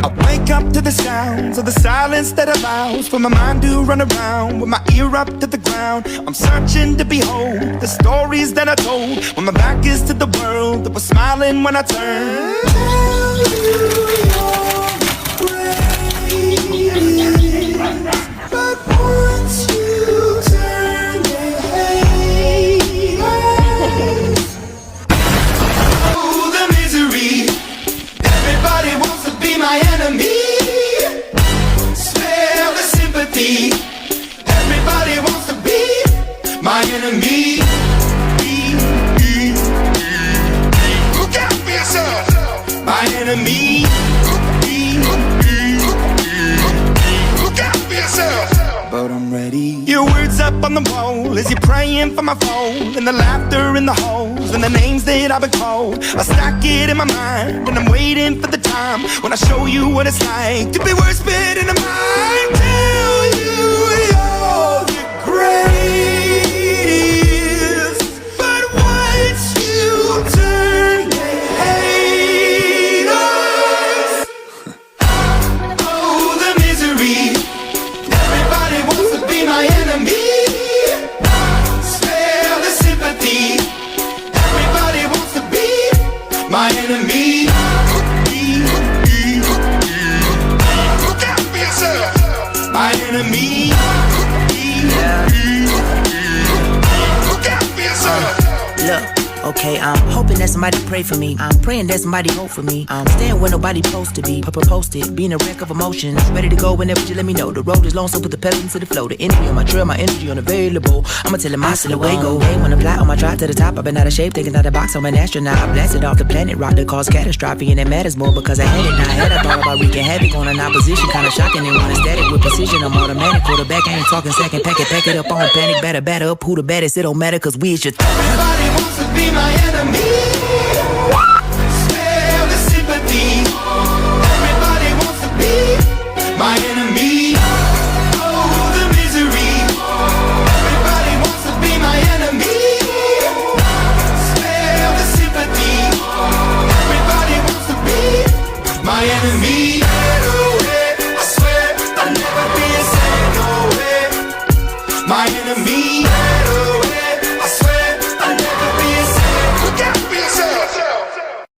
I wake up to the sounds of the silence that allows for my mind to run around with my ear up to the ground. I'm searching to behold the stories that I told when my back is to the world that was smiling when I turned. But once you turn your head, oh, the misery. Everybody wants to be my enemy. Smell the sympathy. Everybody wants to be my enemy. Look out for yourself. My enemy. Look out for yourself. But I'm ready. Your words up on the wall as you're praying for my phone, and the laughter in the halls and the names that I've been called. I stack it in my mind and I'm waiting for the time when I show you what it's like to be worse fit in a mind. Tell you you're the greatest, but once you turn your haters, oh, the misery. Everybody wants to be my enemy. Spare the sympathy. Everybody wants to be my enemy. Look out for yourself. My enemy. Look out for yourself. Look, okay, I'm hoping that somebody pray for me. I'm praying that somebody hope for me. I'm staying where nobody supposed to be. Posted, being a wreck of emotions. Ready to go whenever you let me know. The road is long, so put the pedal into the flow. The energy on my trail, my energy unavailable. I'ma tell him my silhouette go. Hey, when I fly on my drive to the top, I've been out of shape, thinking out the box. I'm an astronaut. I blasted off the planet, rock that caused catastrophe, and it matters more because I had it. Now I had a thought about wreaking havoc on an opposition, kinda shocking and one static with precision. I'm automatic quarterback, I ain't talking second, pack it up on panic, batter up. Who the baddest? It don't matter, cause we is your Everybody wants to be my enemy. Spare the sympathy. Everybody wants to be my enemy. Oh, the misery. Everybody wants to be my enemy. Spare the sympathy. Everybody wants to be my enemy.